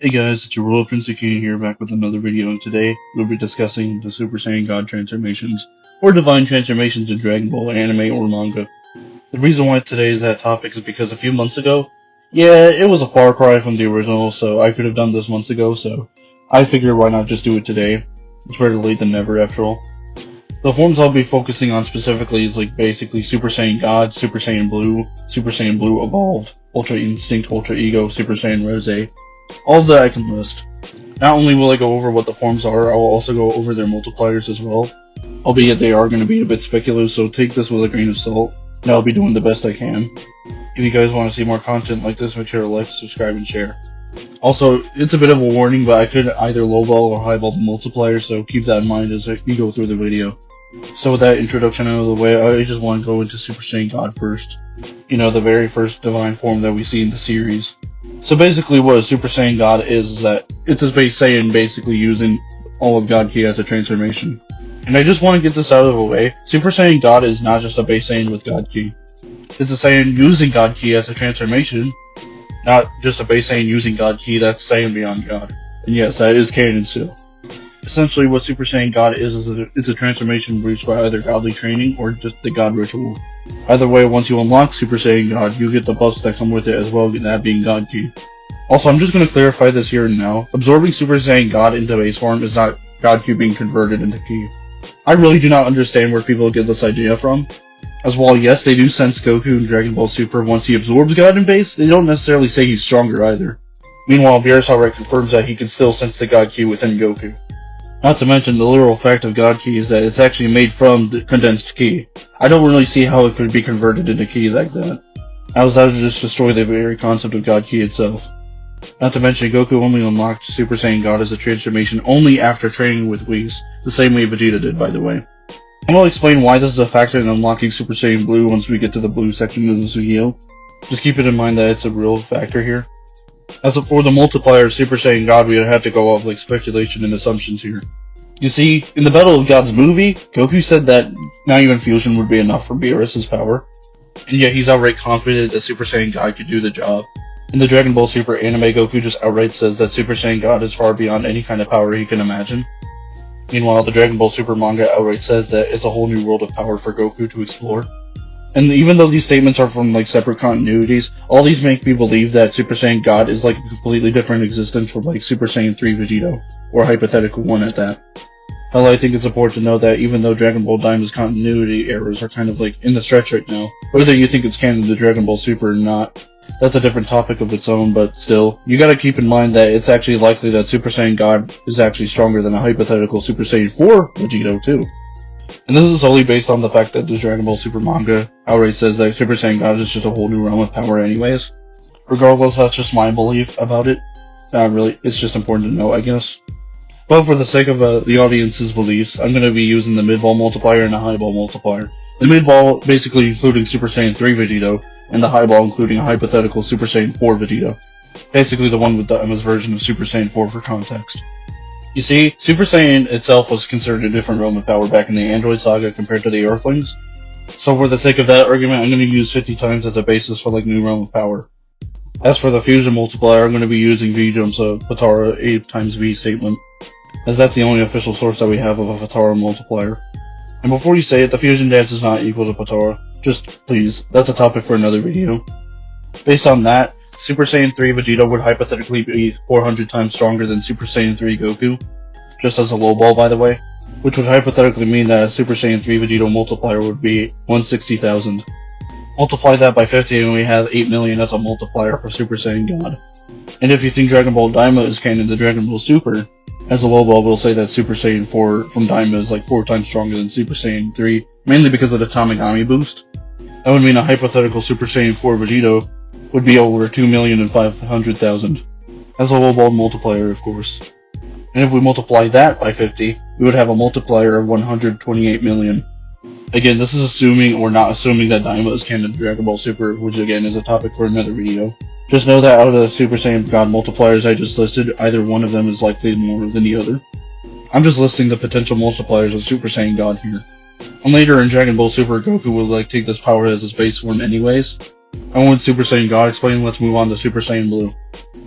Hey guys, it's your Royal Prince King here, back with another video, and today we'll be discussing the Super Saiyan God transformations, or divine transformations in Dragon Ball anime or manga. The reason why today is that topic is because a few months ago, it was a far cry from the original, so I could have done this months ago, so I figured why not just do it today. It's better late than never after all. The forms I'll be focusing on specifically is basically Super Saiyan God, Super Saiyan Blue Evolved, Ultra Instinct, Ultra Ego, Super Saiyan Rose. All that I can list. Not only will I go over what the forms are, I will also go over their multipliers as well. Albeit they are going to be a bit speculative, so take this with a grain of salt, and I'll be doing the best I can. If you guys want to see more content like this, make sure to like, subscribe, and share. Also, it's a bit of a warning, but I could either lowball or highball the multiplier, so keep that in mind as we go through the video. So with that introduction out of the way, I just want to go into Super Saiyan God first. You know, the very first divine form that we see in the series. So basically what a Super Saiyan God is that it's a base Saiyan basically using all of God Ki as a transformation. And I just want to get this out of the way, Super Saiyan God is not just a base Saiyan with God Ki. It's a Saiyan using God Ki as a transformation, not just a base Saiyan using God Ki, that's Saiyan beyond God. And yes, that is canon still. Essentially what Super Saiyan God is it's a transformation reached by either godly training or just the God ritual. Either way, once you unlock Super Saiyan God, you get the buffs that come with it as well, that being God Ki. Also, I'm just going to clarify this here and now. Absorbing Super Saiyan God into base form is not God Ki being converted into Ki. I really do not understand where people get this idea from. As well, yes, they do sense Goku in Dragon Ball Super once he absorbs God in base, they don't necessarily say he's stronger either. Meanwhile, Beerus outright confirms that he can still sense the God Ki within Goku. Not to mention, the literal fact of God Ki is that it's actually made from the condensed Ki. I don't really see how it could be converted into Ki like that. As that would just destroy the very concept of God Ki itself. Not to mention, Goku only unlocked Super Saiyan God as a transformation only after training with Whis, the same way Vegeta did, by the way. And I'll explain why this is a factor in unlocking Super Saiyan Blue once we get to the blue section of this video. Just keep it in mind that it's a real factor here. As for the multiplier of Super Saiyan God, we would have to go off speculation and assumptions here. You see, in the Battle of Gods movie, Goku said that not even fusion would be enough for Beerus' power, and yet he's outright confident that Super Saiyan God could do the job. In the Dragon Ball Super anime, Goku just outright says that Super Saiyan God is far beyond any kind of power he can imagine. Meanwhile, the Dragon Ball Super manga outright says that it's a whole new world of power for Goku to explore. And even though these statements are from separate continuities, all these make me believe that Super Saiyan God is a completely different existence from Super Saiyan 3 Vegeta, or a hypothetical one at that. Hell, I think it's important to know that even though Dragon Ball Daim's continuity errors are kind of in the stretch right now, whether you think it's canon to Dragon Ball Super or not, that's a different topic of its own, but still, you gotta keep in mind that it's actually likely that Super Saiyan God is actually stronger than a hypothetical Super Saiyan 4 Vegeta too. And this is solely based on the fact that the Dragon Ball Super manga outright says that Super Saiyan God is just a whole new realm of power anyways. Regardless, that's just my belief about it. It's just important to know, I guess. But for the sake of the audience's beliefs, I'm going to be using the mid-ball multiplier and the high-ball multiplier. The mid-ball basically including Super Saiyan 3 Vegeta, and the high-ball including a hypothetical Super Saiyan 4 Vegeta. Basically the one with Daima's version of Super Saiyan 4 for context. You see, Super Saiyan itself was considered a different realm of power back in the Android saga compared to the Earthlings. So for the sake of that argument, I'm going to use 50 times as a basis for new realm of power. As for the fusion multiplier, I'm going to be using V-Jump's Potara 8 times V statement, as that's the only official source that we have of a Potara multiplier. And before you say it, the fusion dance is not equal to Potara. Just please, that's a topic for another video. Based on that, Super Saiyan 3 Vegeta would hypothetically be 400 times stronger than Super Saiyan 3 Goku, just as a lowball by the way, which would hypothetically mean that a Super Saiyan 3 Vegeta multiplier would be 160,000. Multiply that by 50 and we have 8 million as a multiplier for Super Saiyan God. And if you think Dragon Ball Daima is canon to Dragon Ball Super, as a lowball we'll say that Super Saiyan 4 from Daima is 4 times stronger than Super Saiyan 3, mainly because of the Tamagami boost. That would mean a hypothetical Super Saiyan 4 Vegeta would be over 2,500,000. As a lowball multiplier, of course. And if we multiply that by 50, we would have a multiplier of 128 million. Again, this is assuming or not assuming that Daima is canon to Dragon Ball Super, which again is a topic for another video. Just know that out of the Super Saiyan God multipliers I just listed, either one of them is likely more than the other. I'm just listing the potential multipliers of Super Saiyan God here. And later in Dragon Ball Super, Goku will take this power as his base form anyways. And when Super Saiyan God explained, let's move on to Super Saiyan Blue.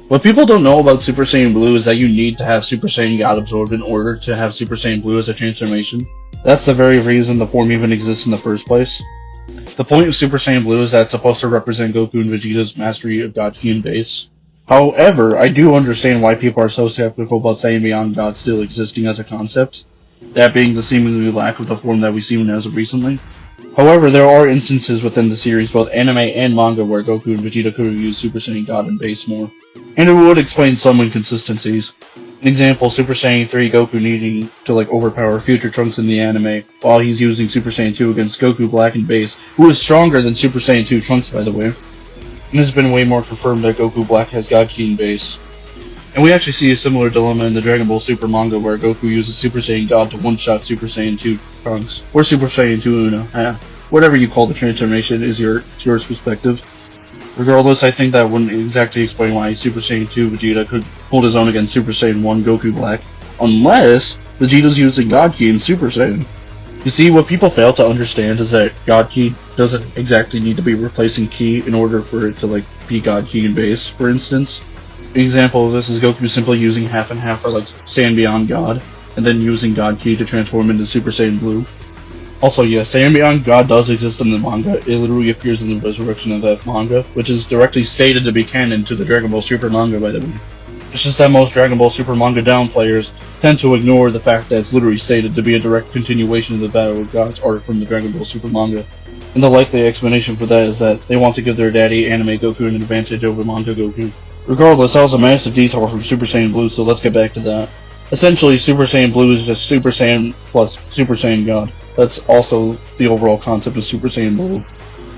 What people don't know about Super Saiyan Blue is that you need to have Super Saiyan God absorbed in order to have Super Saiyan Blue as a transformation. That's the very reason the form even exists in the first place. The point of Super Saiyan Blue is that it's supposed to represent Goku and Vegeta's mastery of God Ki and base. However, I do understand why people are so skeptical about Saiyan God still existing as a concept, that being the seemingly lack of the form that we've seen as of recently. However, there are instances within the series, both anime and manga, where Goku and Vegeta could have used Super Saiyan God and base more, and it would explain some inconsistencies. An example, Super Saiyan 3 Goku needing to overpower future Trunks in the anime, while he's using Super Saiyan 2 against Goku Black and base, who is stronger than Super Saiyan 2 Trunks, by the way. And it's been way more confirmed that Goku Black has God Ki and base. And we actually see a similar dilemma in the Dragon Ball Super manga, where Goku uses Super Saiyan God to one-shot Super Saiyan 2 Trunks, or Super Saiyan 2 Una. Whatever you call the transformation is yours perspective. Regardless, I think that wouldn't exactly explain why Super Saiyan 2 Vegeta could hold his own against Super Saiyan 1 Goku Black, unless Vegeta's using God Ki and Super Saiyan. You see, what people fail to understand is that God Ki doesn't exactly need to be replacing Ki in order for it to be God Ki and base, for instance. An example of this is Goku simply using half and half for Saiyan Beyond God, and then using God Ki to transform into Super Saiyan Blue. Also, yes, Saiyan Beyond God does exist in the manga. It literally appears in the resurrection of that manga, which is directly stated to be canon to the Dragon Ball Super manga, by the way. It's just that most Dragon Ball Super manga down players tend to ignore the fact that it's literally stated to be a direct continuation of the Battle of Gods arc from the Dragon Ball Super manga. And the likely explanation for that is that they want to give their daddy, anime Goku, an advantage over manga Goku. Regardless, that was a massive detour from Super Saiyan Blue, so let's get back to that. Essentially, Super Saiyan Blue is just Super Saiyan plus Super Saiyan God. That's also the overall concept of Super Saiyan Blue.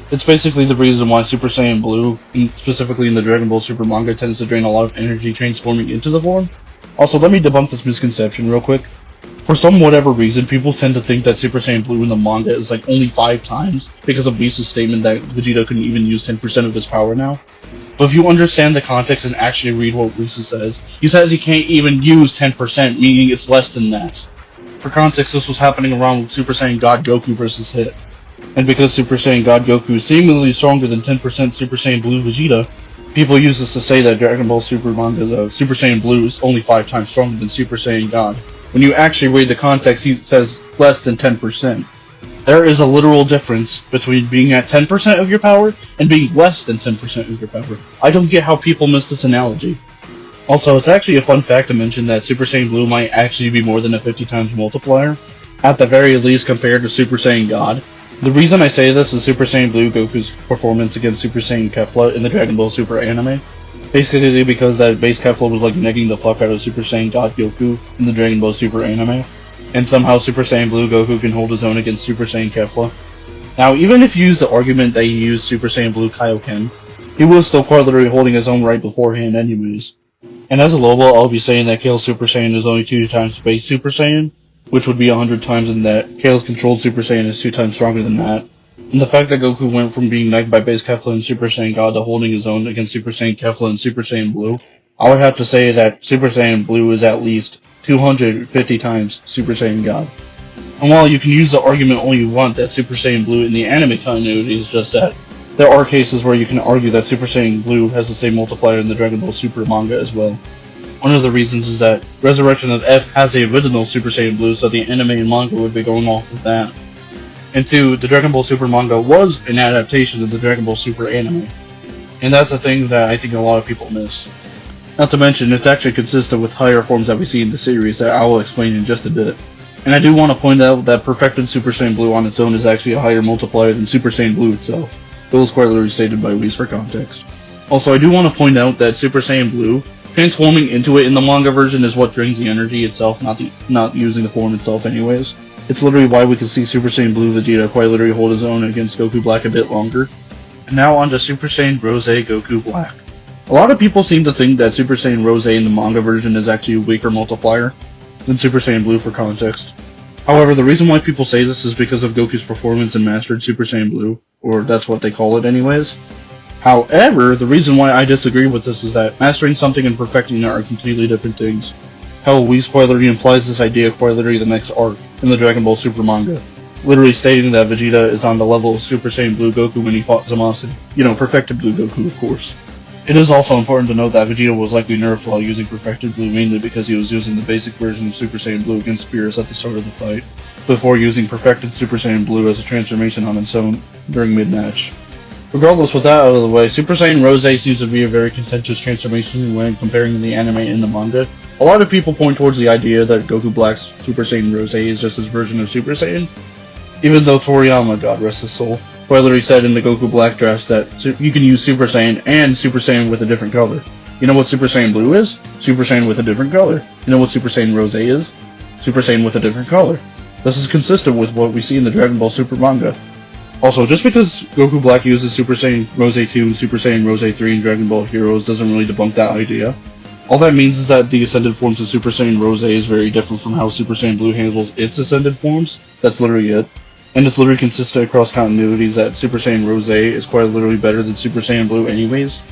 It's basically the reason why Super Saiyan Blue, specifically in the Dragon Ball Super manga, tends to drain a lot of energy transforming into the form. Also, let me debunk this misconception real quick. For some whatever reason, people tend to think that Super Saiyan Blue in the manga is only 5 times, because of Whis' statement that Vegeta couldn't even use 10% of his power now. But if you understand the context and actually read what Whis says, he says he can't even use 10%, meaning it's less than that. For context, this was happening around with Super Saiyan God Goku versus Hit. And because Super Saiyan God Goku is seemingly stronger than 10% Super Saiyan Blue Vegeta, people use this to say that Dragon Ball Super manga's Super Saiyan Blue is only 5 times stronger than Super Saiyan God. When you actually read the context, he says less than 10%. There is a literal difference between being at 10% of your power and being less than 10% of your power. I don't get how people miss this analogy. Also, it's actually a fun fact to mention that Super Saiyan Blue might actually be more than a 50 times multiplier, at the very least compared to Super Saiyan God. The reason I say this is Super Saiyan Blue Goku's performance against Super Saiyan Kefla in the Dragon Ball Super anime. Basically because that base Kefla was negging the fuck out of Super Saiyan God Goku in the Dragon Ball Super anime, and somehow Super Saiyan Blue Goku can hold his own against Super Saiyan Kefla. Now, even if you use the argument that he used Super Saiyan Blue Kaioken, he was still quite literally holding his own right beforehand anyways. And as a Lobo, I'll be saying that Kale's Super Saiyan is only 2 times base Super Saiyan, which would be 100 times, and that Kale's controlled Super Saiyan is 2 times stronger than that. And the fact that Goku went from being negged by base Kefla and Super Saiyan God to holding his own against Super Saiyan Kefla and Super Saiyan Blue, I would have to say that Super Saiyan Blue is at least 250 times Super Saiyan God. And while you can use the argument all you want that Super Saiyan Blue in the anime continuity is just that, there are cases where you can argue that Super Saiyan Blue has the same multiplier in the Dragon Ball Super manga as well. One of the reasons is that Resurrection of F has the original Super Saiyan Blue, so the anime and manga would be going off of that. And 2, the Dragon Ball Super manga was an adaptation of the Dragon Ball Super anime. And that's a thing that I think a lot of people miss. Not to mention, it's actually consistent with higher forms that we see in the series that I will explain in just a bit. And I do want to point out that perfected Super Saiyan Blue on its own is actually a higher multiplier than Super Saiyan Blue itself. It was quite literally stated by Whis for context. Also, I do want to point out that Super Saiyan Blue, transforming into it in the manga version is what drains the energy itself, not using the form itself anyways. It's literally why we can see Super Saiyan Blue Vegeta quite literally hold his own against Goku Black a bit longer. And now on to Super Saiyan Rose Goku Black. A lot of people seem to think that Super Saiyan Rose in the manga version is actually a weaker multiplier than Super Saiyan Blue for context. However, the reason why people say this is because of Goku's performance in Mastered Super Saiyan Blue, or that's what they call it anyways. However, the reason why I disagree with this is that mastering something and perfecting it are completely different things. Hell, Whis quite literally implies this idea quite literally the next arc in the Dragon Ball Super manga, literally stating that Vegeta is on the level of Super Saiyan Blue Goku when he fought Zamasu. You know, perfected Blue Goku, of course. It is also important to note that Vegeta was likely nerfed while using Perfected Blue mainly because he was using the basic version of Super Saiyan Blue against Beerus at the start of the fight, before using Perfected Super Saiyan Blue as a transformation on its own during mid-match. Regardless, with that out of the way, Super Saiyan Rose seems to be a very contentious transformation when comparing the anime and the manga. A lot of people point towards the idea that Goku Black's Super Saiyan Rose is just his version of Super Saiyan, even though Toriyama, God rest his soul, spoilery said in the Goku Black drafts that you can use Super Saiyan and Super Saiyan with a different color. You know what Super Saiyan Blue is? Super Saiyan with a different color. You know what Super Saiyan Rose is? Super Saiyan with a different color. This is consistent with what we see in the Dragon Ball Super manga. Also, just because Goku Black uses Super Saiyan Rose 2 and Super Saiyan Rose 3 in Dragon Ball Heroes doesn't really debunk that idea. All that means is that the ascended forms of Super Saiyan Rose is very different from how Super Saiyan Blue handles its ascended forms. That's literally it. And it's literally consistent across continuities that Super Saiyan Rose is quite literally better than Super Saiyan Blue anyways.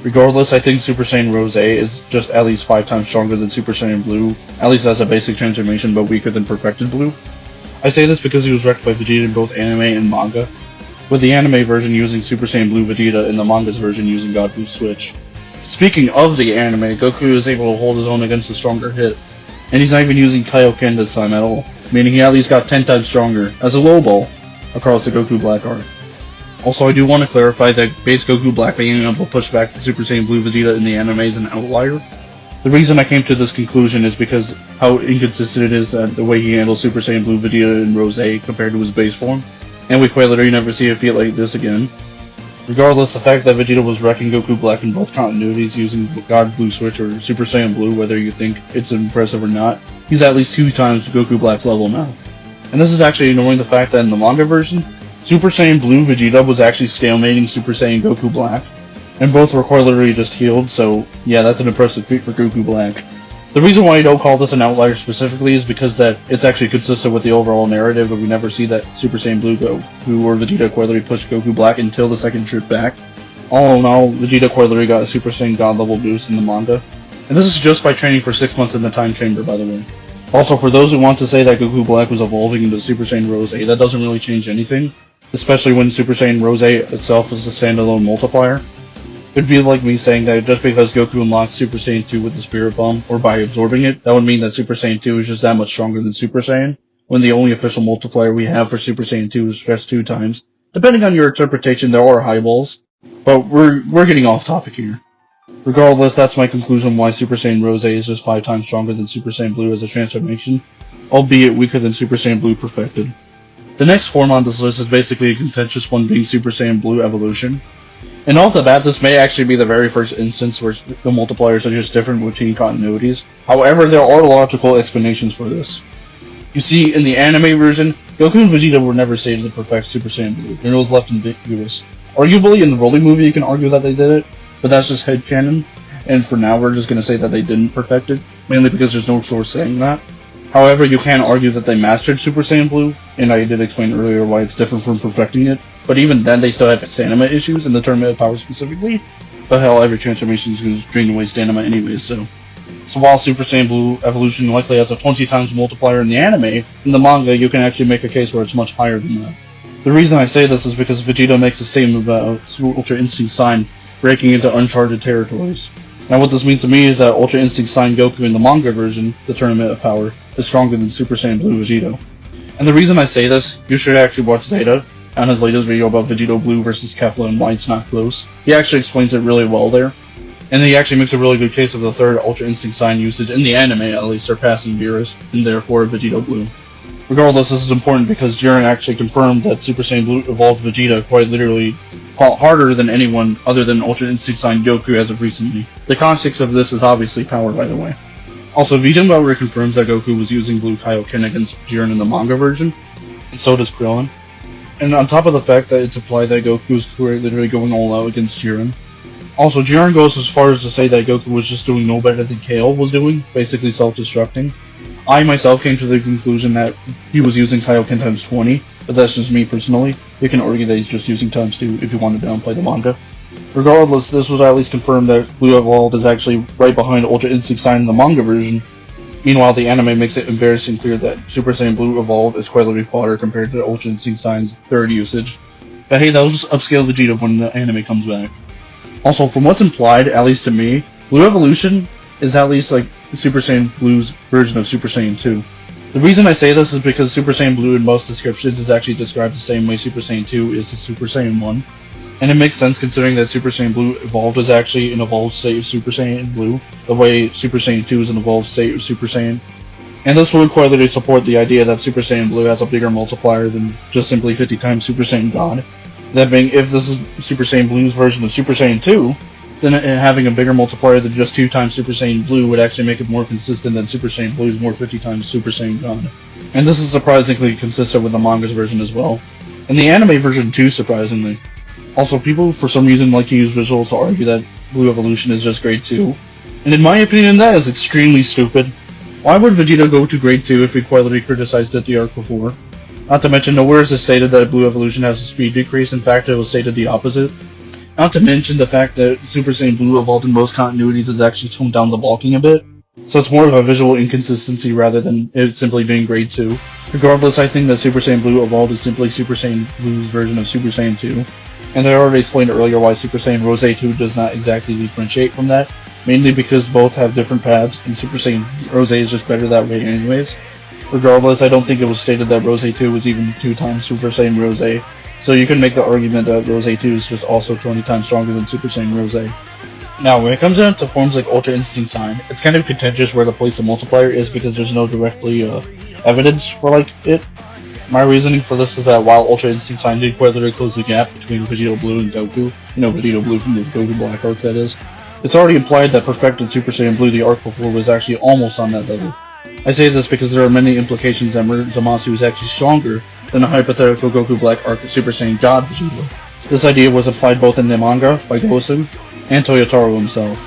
Regardless, I think Super Saiyan Rose is just at least 5 times stronger than Super Saiyan Blue, at least as a basic transformation, but weaker than Perfected Blue. I say this because he was wrecked by Vegeta in both anime and manga, with the anime version using Super Saiyan Blue Vegeta and the manga's version using God Blue Switch. Speaking of the anime, Goku is able to hold his own against a stronger hit, and he's not even using Kaioken this time at all, meaning he at least got 10 times stronger, as a low ball, across the Goku Black arc. Also, I do want to clarify that base Goku Black being able to push back Super Saiyan Blue Vegeta in the anime is an outlier. The reason I came to this conclusion is because how inconsistent it is the way he handles Super Saiyan Blue Vegeta in Rose compared to his base form, and we quite literally never see a feat like this again. Regardless, the fact that Vegeta was wrecking Goku Black in both continuities using God Blue Switch or Super Saiyan Blue, whether you think it's impressive or not, he's at least 2 times Goku Black's level now. And this is actually ignoring the fact that in the manga version, Super Saiyan Blue Vegeta was actually stalemating Super Saiyan Goku Black, and both were quite literally just healed, so yeah, that's an impressive feat for Goku Black. The reason why I don't call this an outlier specifically is because that it's actually consistent with the overall narrative, but we never see that Super Saiyan Blue Goku or Vegeta quite literally pushed Goku Black until the second trip back. All in all, Vegeta quite literally got a Super Saiyan God level boost in the manga. And this is just by training for 6 months in the Time Chamber, by the way. Also, for those who want to say that Goku Black was evolving into Super Saiyan Rose, that doesn't really change anything, especially when Super Saiyan Rose itself is a standalone multiplier. It'd be like me saying that just because Goku unlocked Super Saiyan 2 with the Spirit Bomb, or by absorbing it, that would mean that Super Saiyan 2 is just that much stronger than Super Saiyan, when the only official multiplier we have for Super Saiyan 2 is just 2 times. Depending on your interpretation, there are highballs, but we're getting off topic here. Regardless, that's my conclusion why Super Saiyan Rose is just 5 times stronger than Super Saiyan Blue as a transformation, albeit weaker than Super Saiyan Blue Perfected. The next form on this list is basically a contentious one, being Super Saiyan Blue Evolution. And off the bat, this may actually be the very first instance where the multipliers are just different between continuities. However, there are logical explanations for this. You see, in the anime version, Goku and Vegeta were never saved to perfect Super Saiyan Blue, and it was left ambiguous. Arguably, in the Broly movie, you can argue that they did it, but that's just headcanon, and for now we're just going to say that they didn't perfect it, mainly because there's no source saying that. However, you can argue that they mastered Super Saiyan Blue, and I did explain earlier why it's different from perfecting it, but even then they still have stamina issues in the Tournament of Power specifically, but hell, every transformation is going to drain away stamina anyways, so while Super Saiyan Blue Evolution likely has a 20 times multiplier in the anime, in the manga you can actually make a case where it's much higher than that. The reason I say this is because Vegeta makes a statement about Ultra Instinct Sign breaking into uncharted territories. Now what this means to me is that Ultra Instinct Sign Goku in the manga version, the Tournament of Power, is stronger than Super Saiyan Blue Vegeta. And the reason I say this, you should actually watch Zeta on his latest video about Vegeta Blue versus Kefla and why it's not close. He actually explains it really well there. And he actually makes a really good case of the third Ultra Instinct Sign usage in the anime, at least surpassing Beerus, and therefore Vegeta Blue. Regardless, this is important because Jiren actually confirmed that Super Saiyan Blue evolved Vegeta quite literally harder than anyone other than Ultra Instinct Sign Goku as of recently. The context of this is obviously power, by the way. Also, Vegeta reconfirms that Goku was using Blue Kaioken against Jiren in the manga version, and so does Krillin. And on top of the fact that it's implied that Goku is quite literally going all out against Jiren. Also, Jiren goes as far as to say that Goku was just doing no better than Kale was doing, basically self-destructing. I myself came to the conclusion that he was using Kaioken times 20, but that's just me personally. You can argue that he's just using times 2 if you want to downplay the manga. Regardless, this was at least confirmed that Blue Evolved is actually right behind Ultra Instinct Sign in the manga version. Meanwhile, the anime makes it embarrassing clear that Super Saiyan Blue Evolved is quite literally fodder compared to Ultra Instinct Sign's third usage. But hey, that'll just upscale Vegeta when the anime comes back. Also, from what's implied, at least to me, Blue Evolution is at least like Super Saiyan Blue's version of Super Saiyan 2. The reason I say this is because Super Saiyan Blue in most descriptions is actually described the same way Super Saiyan 2 is to Super Saiyan 1. And it makes sense considering that Super Saiyan Blue evolved as actually an evolved state of Super Saiyan Blue, the way Super Saiyan 2 is an evolved state of Super Saiyan. And this would clearly support the idea that Super Saiyan Blue has a bigger multiplier than just simply 50 times Super Saiyan God. That being, if this is Super Saiyan Blue's version of Super Saiyan 2, then having a bigger multiplier than just 2 times Super Saiyan Blue would actually make it more consistent than Super Saiyan Blue's more 50 times Super Saiyan God. And this is surprisingly consistent with the manga's version as well. And the anime version too, surprisingly. Also, people for some reason like to use visuals to argue that Blue Evolution is just Grade 2. And in my opinion, that is extremely stupid. Why would Vegeta go to Grade 2 if we quietly criticized it the arc before? Not to mention, nowhere is it stated that Blue Evolution has a speed decrease. In fact, it was stated the opposite. Not to mention the fact that Super Saiyan Blue evolved in most continuities has actually toned down the bulking a bit. So it's more of a visual inconsistency rather than it simply being Grade 2. Regardless, I think that Super Saiyan Blue evolved is simply Super Saiyan Blue's version of Super Saiyan 2. And I already explained earlier why Super Saiyan Rose 2 does not exactly differentiate from that, mainly because both have different paths, and Super Saiyan Rose is just better that way anyways. Regardless, I don't think it was stated that Rose 2 was even 2 times Super Saiyan Rose, so you can make the argument that Rose 2 is just also 20 times stronger than Super Saiyan Rose. Now, when it comes down to forms like Ultra Instinct Sign, it's kind of contentious where to place the multiplier is because there's no directly evidence for it. My reasoning for this is that while Ultra Instinct Sign did quietly close the gap between Vegeta Blue and Goku, Vegeta Blue from the Goku Black arc that is, it's already implied that Perfected Super Saiyan Blue the arc before was actually almost on that level. I say this because there are many implications that Zamasu is actually stronger than a hypothetical Goku Black arc Super Saiyan God Vegeta. This idea was applied both in the manga by Gosu and Toyotaro himself.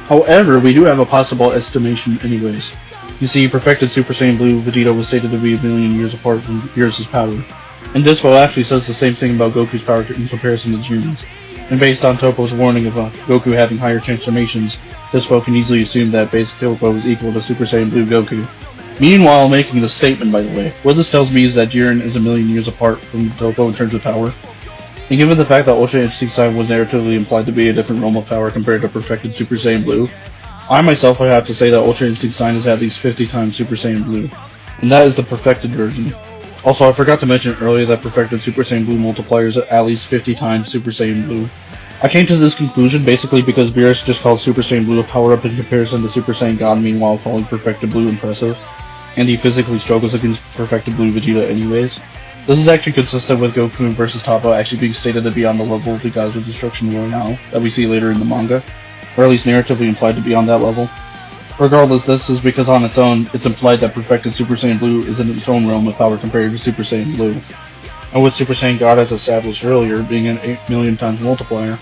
However, we do have a possible estimation anyways. You see, Perfected Super Saiyan Blue Vegeta was stated to be a million years apart from Beerus' power. And Dispo actually says the same thing about Goku's power in comparison to Jun's. And based on Topo's warning of Goku having higher transformations, Dispo can easily assume that basic Topo is equal to Super Saiyan Blue Goku. Meanwhile, making this statement, by the way, what this tells me is that Jiren is a million years apart from Topo in terms of power. And given the fact that Ultra Instinct Sign was narratively implied to be a different realm of power compared to Perfected Super Saiyan Blue, I myself would have to say that Ultra Instinct Sign is at least 50 times Super Saiyan Blue, and that is the perfected version. Also, I forgot to mention earlier that Perfected Super Saiyan Blue multipliers at least 50 times Super Saiyan Blue. I came to this conclusion basically because Beerus just called Super Saiyan Blue a power-up in comparison to Super Saiyan God, meanwhile calling Perfected Blue impressive, and he physically struggles against Perfected Blue Vegeta anyways. This is actually consistent with Goku vs. Toppo actually being stated to be on the level of the Gods of Destruction Royale that we see later in the manga, or at least narratively implied to be on that level. Regardless, this is because on its own, it's implied that Perfected Super Saiyan Blue is in its own realm of power compared to Super Saiyan Blue. And with Super Saiyan God as established earlier being an 8 million times multiplier,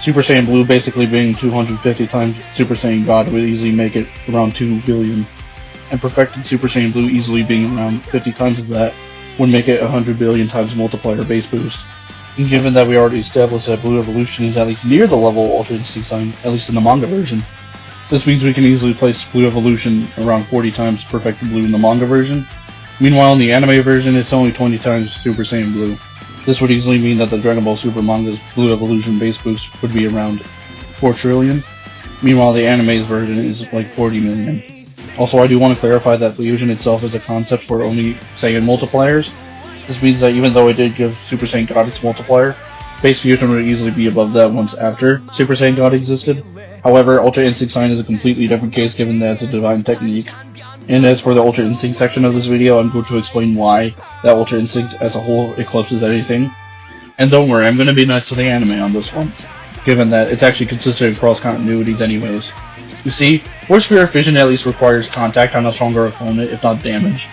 Super Saiyan Blue basically being 250 times Super Saiyan God would easily make it around 2 billion. And Perfected Super Saiyan Blue easily being around 50 times of that would make it 100 billion times multiplier base boost. And given that we already established that Blue Evolution is at least near the level of Ultra Instinct Sign, at least in the manga version, this means we can easily place Blue Evolution around 40 times Perfected Blue in the manga version. Meanwhile, in the anime version, it's only 20 times Super Saiyan Blue. This would easily mean that the Dragon Ball Super manga's Blue Evolution base boost would be around 4 trillion. Meanwhile, the anime's version is like 40 million. Also, I do want to clarify that fusion itself is a concept for only Saiyan multipliers. This means that even though it did give Super Saiyan God its multiplier, base fusion would easily be above that once after Super Saiyan God existed. However, Ultra Instinct Sign is a completely different case given that it's a divine technique. And as for the Ultra Instinct section of this video, I'm going to explain why that Ultra Instinct as a whole eclipses anything. And don't worry, I'm going to be nice to the anime on this one, given that it's actually consistent across continuities anyways. You see, Force Spirit Fission at least requires contact on a stronger opponent, if not damage.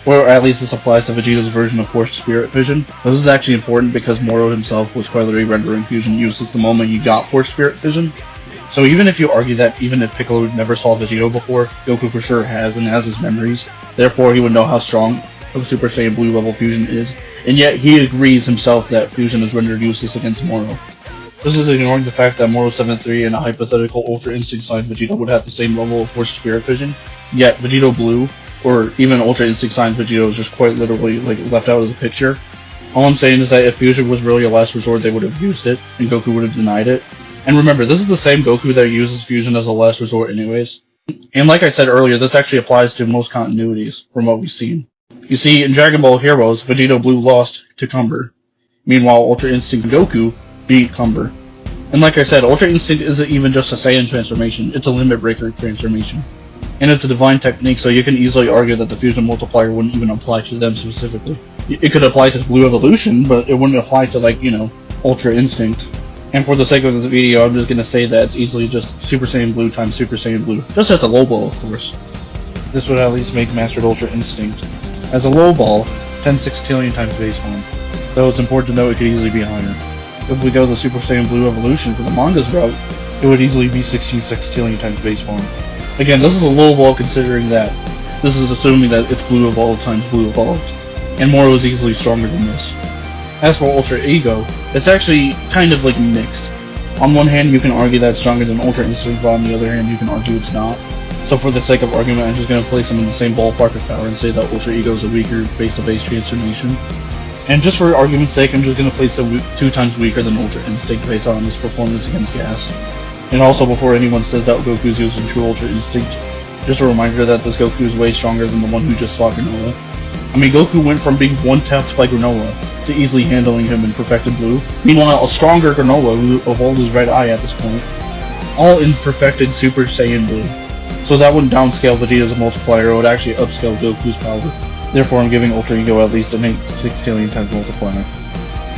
Or at least this applies to Vegeta's version of Force Spirit Fission. This is actually important because Moro himself was quietly rendering fusion useless the moment he got Force Spirit Fission. So even if you argue that even if Piccolo never saw Vegeta before, Goku for sure has and has his memories, therefore he would know how strong of Super Saiyan Blue level fusion is, and yet he agrees himself that fusion is rendered useless against Moro. This is ignoring the fact that Moro 7-3 and a hypothetical Ultra Instinct Sign Vegeta would have the same level of Force Spirit Fission, yet Vegeta Blue, or even Ultra Instinct Sign Vegeta, is just quite literally left out of the picture. All I'm saying is that if fusion was really a last resort, they would have used it, and Goku would have denied it. And remember, this is the same Goku that uses fusion as a last resort anyways. And like I said earlier, this actually applies to most continuities from what we've seen. You see, in Dragon Ball Heroes, Vegeta Blue lost to Cumber. Meanwhile, Ultra Instinct Goku beat Cumber. And like I said, Ultra Instinct isn't even just a Saiyan transformation, it's a Limit Breaker transformation. And it's a divine technique, so you can easily argue that the fusion multiplier wouldn't even apply to them specifically. It could apply to Blue Evolution, but it wouldn't apply to, like, Ultra Instinct. And for the sake of this video, I'm just gonna say that it's easily just Super Saiyan Blue times Super Saiyan Blue. Just as a low ball, of course. This would at least make Mastered Ultra Instinct, as a low ball, 10 sextillion times base form. Though it's important to note it could easily be higher. If we go the Super Saiyan Blue Evolution for the manga's route, it would easily be 16 sextillion times base form. Again, this is a low ball considering that this is assuming that it's Blue Evolved times Blue Evolved, and Moro is easily stronger than this. As for Ultra Ego, it's actually kind of like mixed. On one hand, you can argue that it's stronger than Ultra Instinct, but on the other hand, you can argue it's not. So for the sake of argument, I'm just going to place them in the same ballpark of power and say that Ultra Ego is a weaker base-to-base transformation. And just for argument's sake, I'm just going to place it 2 times weaker than Ultra Instinct based on his performance against Gas. And also, before anyone says that Goku's using True Ultra Instinct, just a reminder that this Goku is way stronger than the one who just fought Granola. I mean, Goku went from being one-tapped by Granola to easily handling him in Perfected Blue. Meanwhile, a stronger Granola who evolved his red eye at this point, all in Perfected Super Saiyan Blue. So that wouldn't downscale Vegeta's multiplier, it would actually upscale Goku's power. Therefore, I'm giving Ultra Ego at least an 8 sextillion times multiplier.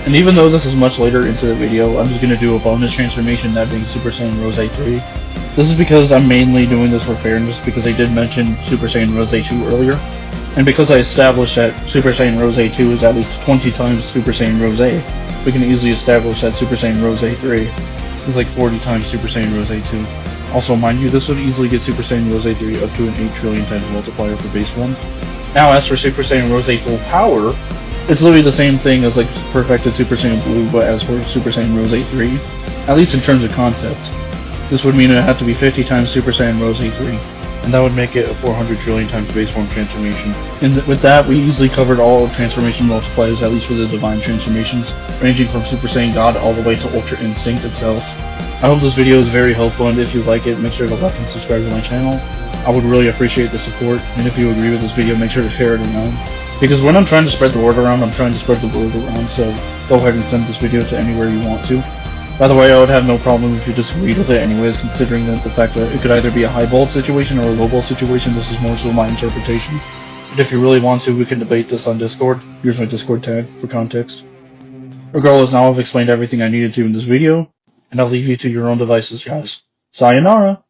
And even though this is much later into the video, I'm just going to do a bonus transformation, that being Super Saiyan Rose 3. This is because I'm mainly doing this for fairness, because I did mention Super Saiyan Rose 2 earlier, and because I established that Super Saiyan Rose 2 is at least 20 times Super Saiyan Rose, we can easily establish that Super Saiyan Rose 3 is like 40 times Super Saiyan Rose 2. Also, mind you, this would easily get Super Saiyan Rose 3 up to an 8 trillion times multiplier for base 1. Now, as for Super Saiyan Rose full power, it's literally the same thing as like Perfected Super Saiyan Blue, but as for Super Saiyan Rose 3, at least in terms of concept. This would mean it would have to be 50 times Super Saiyan Rose 3, and that would make it a 400 trillion times base form transformation. And with that, we easily covered all transformation multipliers, at least for the divine transformations, ranging from Super Saiyan God all the way to Ultra Instinct itself. I hope this video is very helpful, and if you like it, make sure to like and subscribe to my channel. I would really appreciate the support, and if you agree with this video, make sure to share it around. Because when I'm trying to spread the word around, I'm trying to spread the word around, so go ahead and send this video to anywhere you want to. By the way, I would have no problem if you disagreed with it anyways, considering that the fact that it could either be a high ball situation or a low ball situation. This is more so my interpretation. But if you really want to, we can debate this on Discord. Here's my Discord tag for context. Regardless, now I've explained everything I needed to in this video, and I'll leave you to your own devices, guys. Sayonara!